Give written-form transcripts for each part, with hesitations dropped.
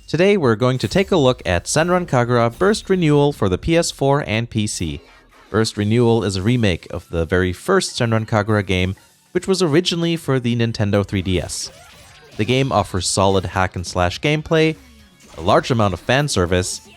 Today we're going to take a look at Senran Kagura Burst Renewal for the PS4 and PC. Burst Renewal is a remake of the very first Senran Kagura game, which was originally for the Nintendo 3DS. The game offers solid hack-and-slash gameplay, a large amount of fan service,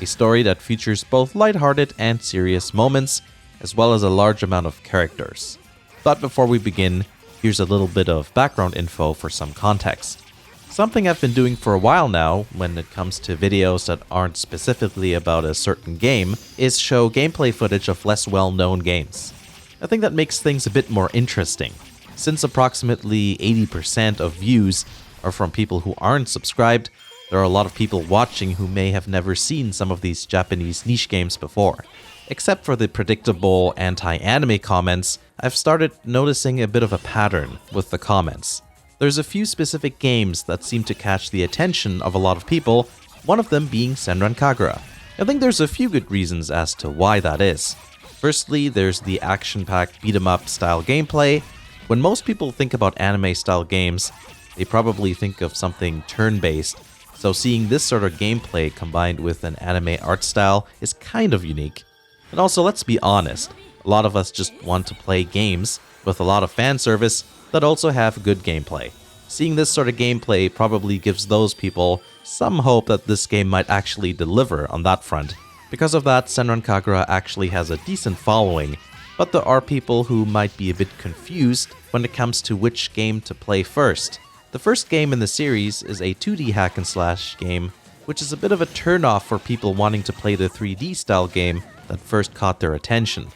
a story that features both lighthearted and serious moments, as well as a large amount of characters. But before we begin, here's a little bit of background info for some context. Something I've been doing for a while now, when it comes to videos that aren't specifically about a certain game, is show gameplay footage of less well-known games. I think that makes things a bit more interesting. Since approximately 80% of views are from people who aren't subscribed, there are a lot of people watching who may have never seen some of these Japanese niche games before. Except for the predictable anti-anime comments, I've started noticing a bit of a pattern with the comments. There's a few specific games that seem to catch the attention of a lot of people, one of them being Senran Kagura. I think there's a few good reasons as to why that is. Firstly, there's the action-packed beat-em-up style gameplay. When most people think about anime-style games, they probably think of something turn-based, so seeing this sort of gameplay combined with an anime art style is kind of unique. And also, let's be honest, a lot of us just want to play games with a lot of fan service that also have good gameplay. Seeing this sort of gameplay probably gives those people some hope that this game might actually deliver on that front. Because of that, Senran Kagura actually has a decent following, but there are people who might be a bit confused when it comes to which game to play first. The first game in the series is a 2D hack-and-slash game, which is a bit of a turn-off for people wanting to play the 3D style game that first caught their attention.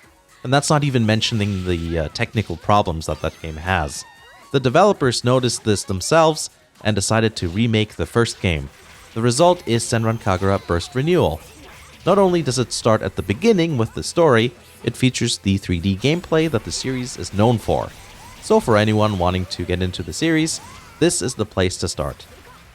And that's not even mentioning the technical problems that game has. The developers noticed this themselves and decided to remake the first game. The result is Senran Kagura Burst Renewal. Not only does it start at the beginning with the story, it features the 3D gameplay that the series is known for. So for anyone wanting to get into the series, this is the place to start.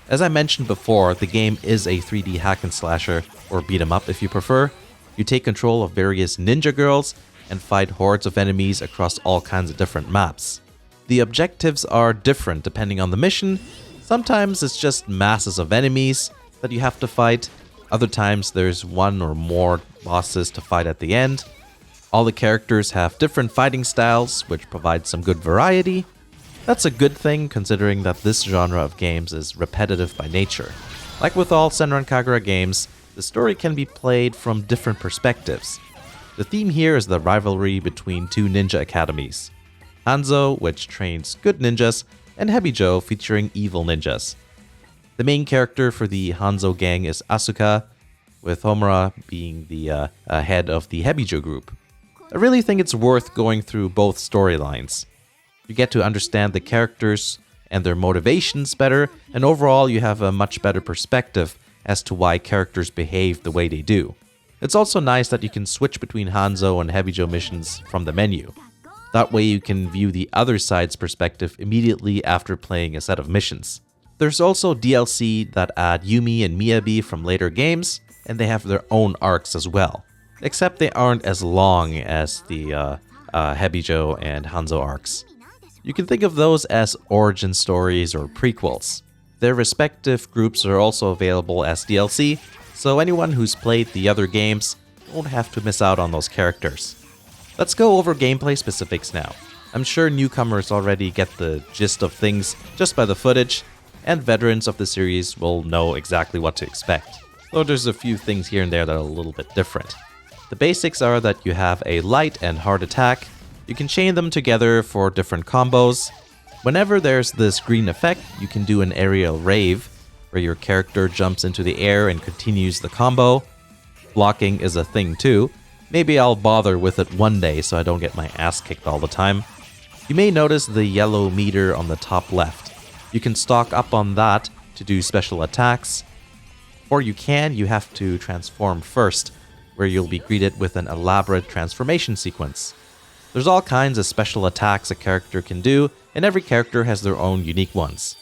As I mentioned before, the game is a 3D hack-and-slasher, or beat-em-up if you prefer. You take control of various ninja girls and fight hordes of enemies across all kinds of different maps. The objectives are different depending on the mission. Sometimes it's just masses of enemies that you have to fight. Other times there's one or more bosses to fight at the end. All the characters have different fighting styles, which provides some good variety. That's a good thing considering that this genre of games is repetitive by nature. Like with all Senran Kagura games, the story can be played from different perspectives. The theme here is the rivalry between two ninja academies. Hanzo, which trains good ninjas, and Hebijo, featuring evil ninjas. The main character for the Hanzo gang is Asuka, with Homura being the head of the Hebijo group. I really think it's worth going through both storylines. You get to understand the characters and their motivations better, and overall you have a much better perspective as to why characters behave the way they do. It's also nice that you can switch between Hanzo and Hebijo missions from the menu. That way you can view the other side's perspective immediately after playing a set of missions. There's also DLC that add Yumi and Miyabi from later games, and they have their own arcs as well. Except they aren't as long as the Hebijo and Hanzo arcs. You can think of those as origin stories or prequels. Their respective groups are also available as DLC, so anyone who's played the other games won't have to miss out on those characters. Let's go over gameplay specifics now. I'm sure newcomers already get the gist of things just by the footage, and veterans of the series will know exactly what to expect. Though there's a few things here and there that are a little bit different. The basics are that you have a light and hard attack. You can chain them together for different combos. Whenever there's this green effect, you can do an aerial rave, where your character jumps into the air and continues the combo. Blocking is a thing too. Maybe I'll bother with it one day so I don't get my ass kicked all the time. You may notice the yellow meter on the top left. You can stock up on that to do special attacks. Or you have to transform first, where you'll be greeted with an elaborate transformation sequence. There's all kinds of special attacks a character can do, and every character has their own unique ones.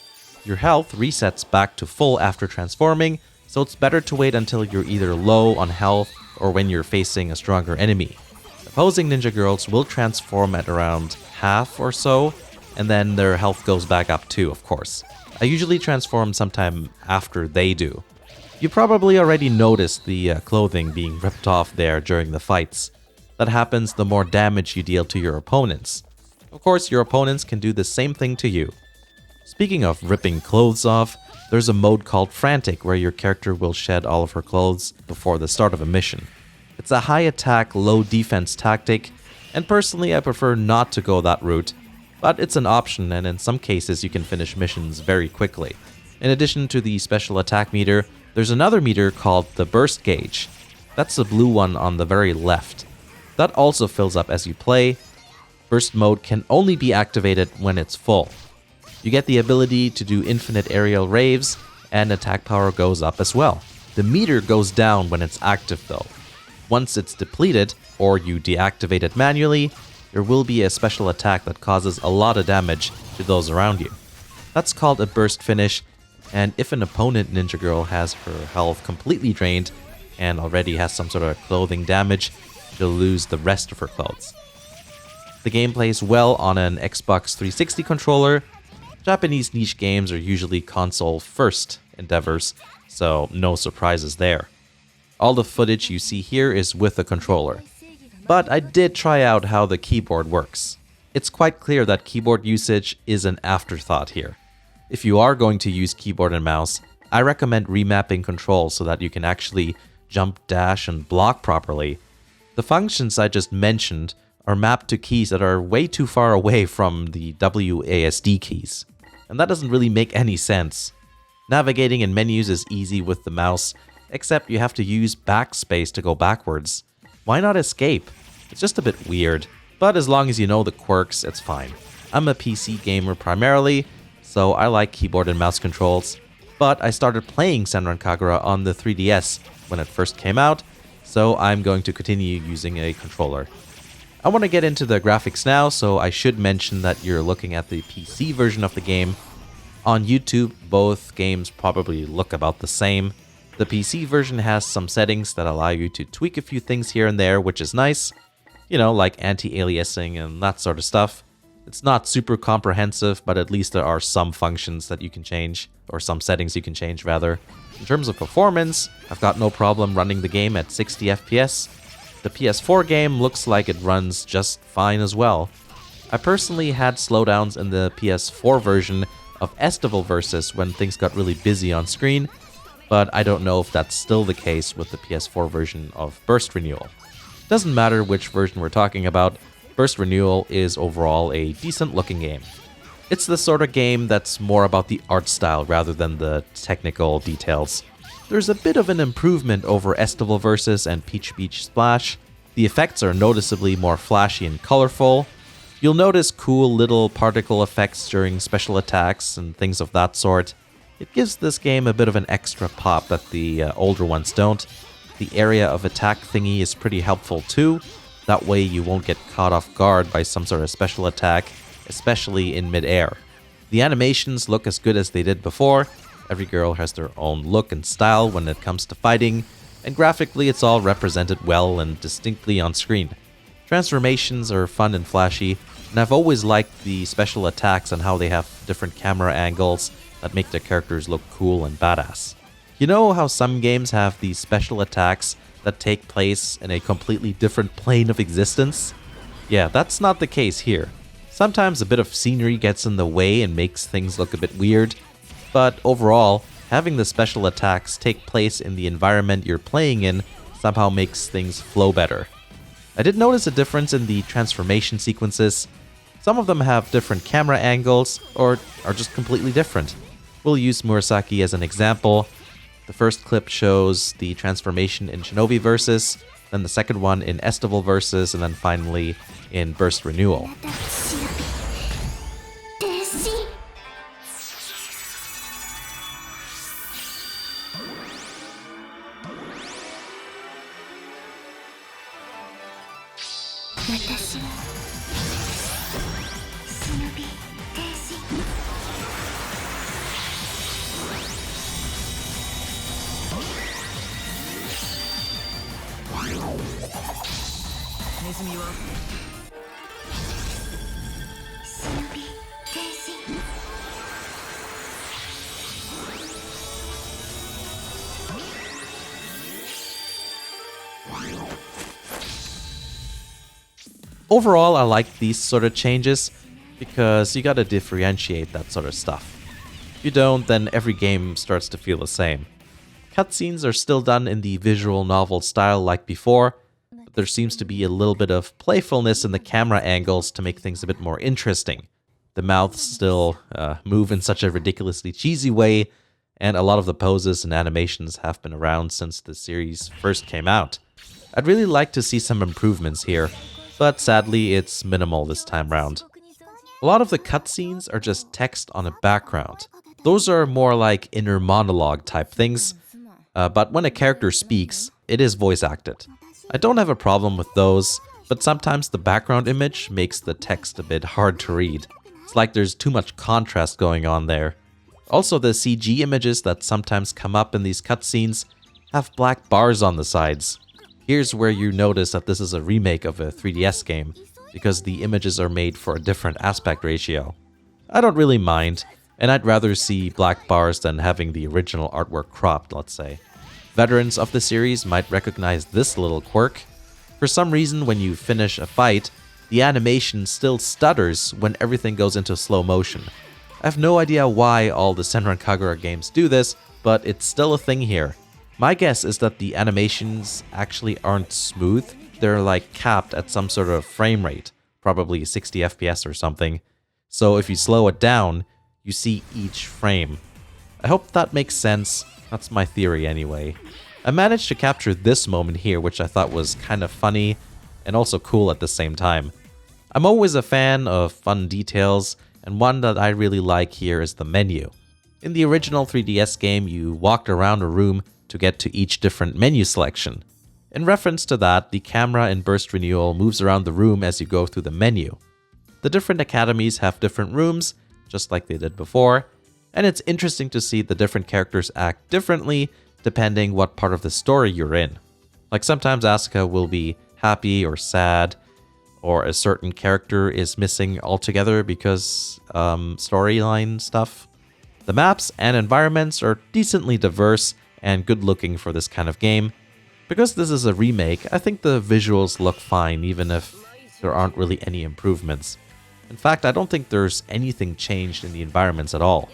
Your health resets back to full after transforming, so it's better to wait until you're either low on health or when you're facing a stronger enemy. Opposing ninja girls will transform at around half or so, and then their health goes back up too, of course. I usually transform sometime after they do. You probably already noticed the clothing being ripped off there during the fights. That happens the more damage you deal to your opponents. Of course, your opponents can do the same thing to you. Speaking of ripping clothes off, there's a mode called Frantic where your character will shed all of her clothes before the start of a mission. It's a high attack, low defense tactic, and personally I prefer not to go that route, but it's an option and in some cases you can finish missions very quickly. In addition to the special attack meter, there's another meter called the burst gauge. That's the blue one on the very left. That also fills up as you play. Burst mode can only be activated when it's full. You get the ability to do infinite aerial raves, and attack power goes up as well. The meter goes down when it's active though. Once it's depleted, or you deactivate it manually, there will be a special attack that causes a lot of damage to those around you. That's called a burst finish, and if an opponent Ninja Girl has her health completely drained and already has some sort of clothing damage, she'll lose the rest of her clothes. The game plays well on an Xbox 360 controller. Japanese niche games are usually console-first endeavors, so no surprises there. All the footage you see here is with a controller. But I did try out how the keyboard works. It's quite clear that keyboard usage is an afterthought here. If you are going to use keyboard and mouse, I recommend remapping controls so that you can actually jump, dash, and block properly. The functions I just mentioned are mapped to keys that are way too far away from the WASD keys. And that doesn't really make any sense. Navigating in menus is easy with the mouse, except you have to use backspace to go backwards. Why not escape? It's just a bit weird, but as long as you know the quirks, it's fine. I'm a PC gamer primarily, so I like keyboard and mouse controls, but I started playing Senran Kagura on the 3DS when it first came out, so I'm going to continue using a controller. I want to get into the graphics now, so I should mention that you're looking at the PC version of the game. On YouTube, both games probably look about the same. The PC version has some settings that allow you to tweak a few things here and there, which is nice. You know, like anti-aliasing and that sort of stuff. It's not super comprehensive, but at least there are some functions that you can change, or some settings you can change rather. In terms of performance, I've got no problem running the game at 60 FPS. The PS4 game looks like it runs just fine as well. I personally had slowdowns in the PS4 version of Estival Versus when things got really busy on screen, but I don't know if that's still the case with the PS4 version of Burst Renewal. Doesn't matter which version we're talking about, Burst Renewal is overall a decent looking game. It's the sort of game that's more about the art style rather than the technical details. There's a bit of an improvement over Estival Versus and Peach Beach Splash. The effects are noticeably more flashy and colorful. You'll notice cool little particle effects during special attacks and things of that sort. It gives this game a bit of an extra pop that the older ones don't. The area of attack thingy is pretty helpful too. That way you won't get caught off guard by some sort of special attack, especially in mid-air. The animations look as good as they did before. Every girl has their own look and style when it comes to fighting, and graphically it's all represented well and distinctly on screen. Transformations are fun and flashy, and I've always liked the special attacks and how they have different camera angles that make their characters look cool and badass. You know how some games have these special attacks that take place in a completely different plane of existence? Yeah, that's not the case here. Sometimes a bit of scenery gets in the way and makes things look a bit weird, but overall, having the special attacks take place in the environment you're playing in somehow makes things flow better. I did notice a difference in the transformation sequences. Some of them have different camera angles or are just completely different. We'll use Murasaki as an example. The first clip shows the transformation in Shinobi Versus, then the second one in Estival Versus, and then finally in Burst Renewal. Overall, I like these sort of changes because you gotta differentiate that sort of stuff. If you don't, then every game starts to feel the same. Cutscenes are still done in the visual novel style like before, but there seems to be a little bit of playfulness in the camera angles to make things a bit more interesting. The mouths still move in such a ridiculously cheesy way, and a lot of the poses and animations have been around since the series first came out. I'd really like to see some improvements here, but sadly it's minimal this time round. A lot of the cutscenes are just text on a background. Those are more like inner monologue type things, but when a character speaks, it is voice acted. I don't have a problem with those, but sometimes the background image makes the text a bit hard to read. It's like there's too much contrast going on there. Also, the CG images that sometimes come up in these cutscenes have black bars on the sides. Here's where you notice that this is a remake of a 3DS game, because the images are made for a different aspect ratio. I don't really mind, and I'd rather see black bars than having the original artwork cropped, let's say. Veterans of the series might recognize this little quirk. For some reason, when you finish a fight, the animation still stutters when everything goes into slow motion. I have no idea why all the Senran Kagura games do this, but it's still a thing here. My guess is that the animations actually aren't smooth. They're like capped at some sort of frame rate, probably 60 FPS or something. So if you slow it down, you see each frame. I hope that makes sense. That's my theory anyway. I managed to capture this moment here, which I thought was kind of funny and also cool at the same time. I'm always a fan of fun details, and one that I really like here is the menu. In the original 3DS game, you walked around a room to get to each different menu selection. In reference to that, the camera in Burst Renewal moves around the room as you go through the menu. The different academies have different rooms, just like they did before, and it's interesting to see the different characters act differently depending what part of the story you're in. Like sometimes Asuka will be happy or sad, or a certain character is missing altogether because storyline stuff. The maps and environments are decently diverse and good looking for this kind of game. Because this is a remake, I think the visuals look fine even if there aren't really any improvements. In fact, I don't think there's anything changed in the environments at all.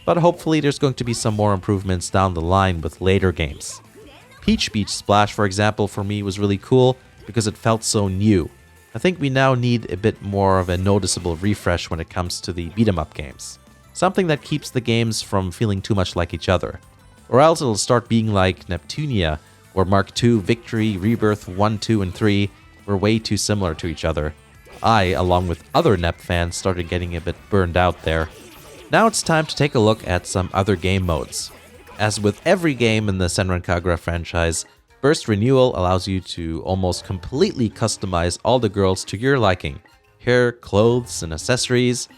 But hopefully there's going to be some more improvements down the line with later games. Peach Beach Splash, for example, for me was really cool because it felt so new. I think we now need a bit more of a noticeable refresh when it comes to the beat-em-up games. Something that keeps the games from feeling too much like each other. Or else it'll start being like Neptunia, where Mark II, Victory, Rebirth 1, 2, and 3 were way too similar to each other. I, along with other Nep fans, started getting a bit burned out there. Now it's time to take a look at some other game modes. As with every game in the Senran Kagura franchise, Burst Renewal allows you to almost completely customize all the girls to your liking. Hair, clothes, and accessories.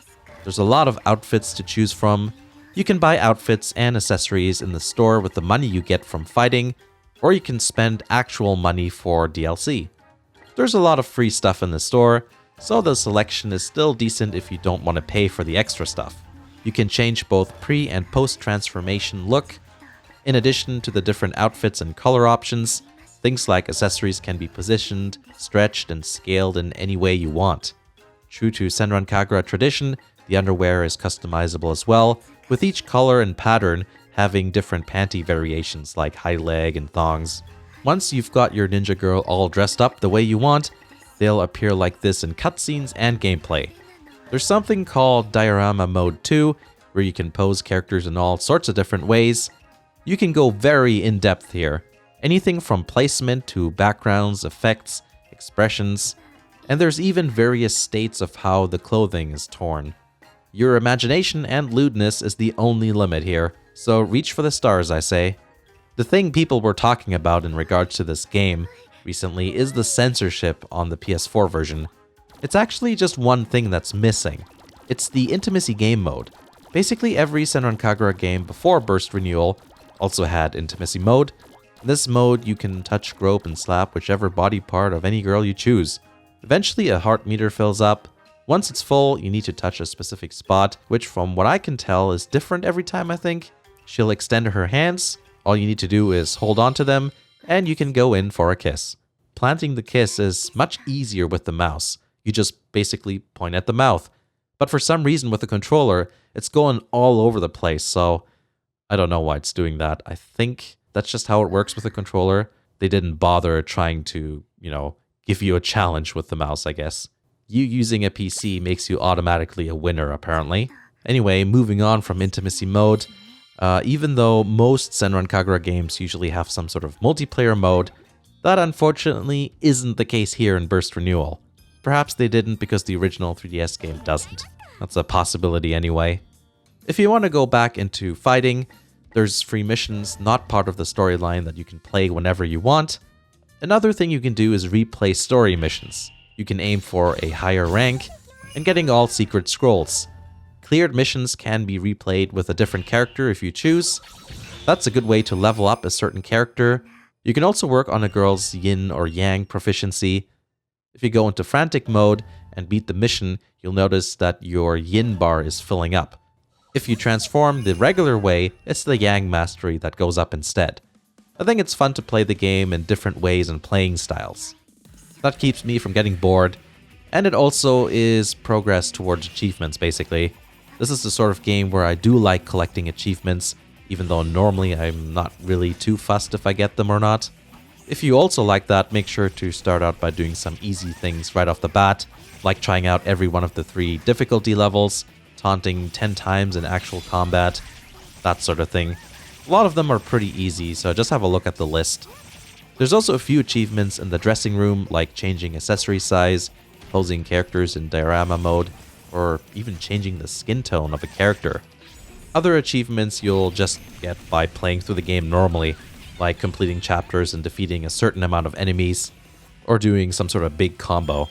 There's a lot of outfits to choose from. You can buy outfits and accessories in the store with the money you get from fighting, or you can spend actual money for DLC. There's a lot of free stuff in the store, so the selection is still decent if you don't want to pay for the extra stuff. You can change both pre- and post-transformation look. In addition to the different outfits and color options, things like accessories can be positioned, stretched, and scaled in any way you want. True to Senran Kagura tradition, the underwear is customizable as well, with each color and pattern having different panty variations like high leg and thongs. Once you've got your ninja girl all dressed up the way you want, they'll appear like this in cutscenes and gameplay. There's something called Diorama Mode 2, where you can pose characters in all sorts of different ways. You can go very in-depth here. Anything from placement to backgrounds, effects, expressions, and there's even various states of how the clothing is torn. Your imagination and lewdness is the only limit here, so reach for the stars, I say. The thing people were talking about in regards to this game recently is the censorship on the PS4 version. It's actually just one thing that's missing. It's the intimacy game mode. Basically every Senran Kagura game before Burst Renewal also had intimacy mode. In this mode, you can touch, grope, and slap whichever body part of any girl you choose. Eventually, a heart meter fills up. Once it's full, you need to touch a specific spot, which from what I can tell is different every time, I think. She'll extend her hands. All you need to do is hold on to them, and you can go in for a kiss. Planting the kiss is much easier with the mouse. You just basically point at the mouth. But for some reason with the controller, it's going all over the place, so I don't know why it's doing that. I think that's just how it works with the controller. They didn't bother trying to, give you a challenge with the mouse, I guess. You using a PC makes you automatically a winner, apparently. Anyway, moving on from intimacy mode, even though most Senran Kagura games usually have some sort of multiplayer mode, that unfortunately isn't the case here in Burst Renewal. Perhaps they didn't because the original 3DS game doesn't. That's a possibility anyway. If you want to go back into fighting, there's free missions not part of the storyline that you can play whenever you want. Another thing you can do is replay story missions. You can aim for a higher rank and getting all secret scrolls. Cleared missions can be replayed with a different character if you choose. That's a good way to level up a certain character. You can also work on a girl's yin or yang proficiency. If you go into frantic mode and beat the mission, you'll notice that your yin bar is filling up. If you transform the regular way, it's the yang mastery that goes up instead. I think it's fun to play the game in different ways and playing styles. That keeps me from getting bored, and it also is progress towards achievements, basically. This is the sort of game where I do like collecting achievements, even though normally I'm not really too fussed if I get them or not. If you also like that, make sure to start out by doing some easy things right off the bat, like trying out every one of the 3 difficulty levels, taunting 10 times in actual combat, that sort of thing. A lot of them are pretty easy, so just have a look at the list. There's also a few achievements in the dressing room, like changing accessory size, posing characters in diorama mode, or even changing the skin tone of a character. Other achievements you'll just get by playing through the game normally, like completing chapters and defeating a certain amount of enemies, or doing some sort of big combo.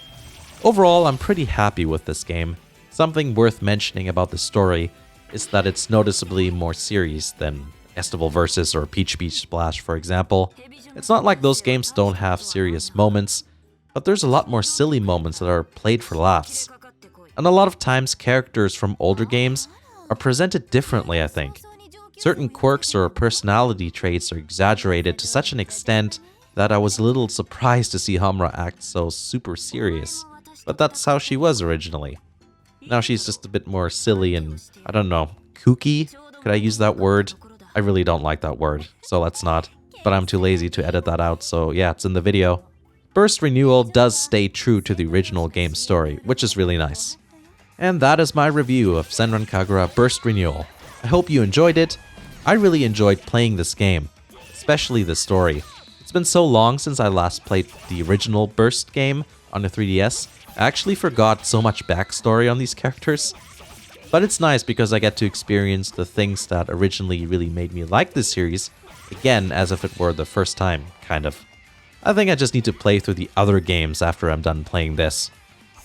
Overall, I'm pretty happy with this game. Something worth mentioning about the story is that it's noticeably more serious than Estival Versus or Peach Beach Splash, for example. It's not like those games don't have serious moments, but there's a lot more silly moments that are played for laughs. And a lot of times characters from older games are presented differently, I think. Certain quirks or personality traits are exaggerated to such an extent that I was a little surprised to see Hamura act so super serious. But that's how she was originally. Now she's just a bit more silly and, I don't know, kooky? Could I use that word? I really don't like that word, so let's not. But I'm too lazy to edit that out, so yeah, it's in the video. Burst Renewal does stay true to the original game story, which is really nice. And that is my review of Senran Kagura Burst Renewal. I hope you enjoyed it. I really enjoyed playing this game, especially the story. It's been so long since I last played the original Burst game on the 3DS, I actually forgot so much backstory on these characters. But it's nice because I get to experience the things that originally really made me like this series, again as if it were the first time, kind of. I think I just need to play through the other games after I'm done playing this.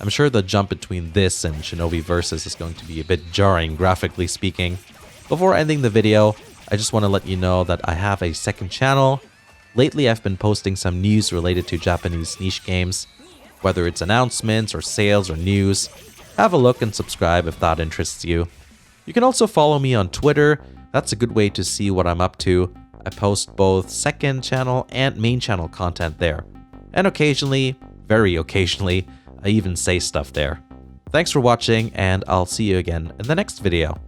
I'm sure the jump between this and Shinobi Versus is going to be a bit jarring, graphically speaking. Before ending the video, I just want to let you know that I have a second channel. Lately I've been posting some news related to Japanese niche games, whether it's announcements or sales or news. Have a look and subscribe if that interests you. You can also follow me on Twitter. That's a good way to see what I'm up to. I post both second channel and main channel content there. And occasionally, very occasionally, I even say stuff there. Thanks for watching, and I'll see you again in the next video.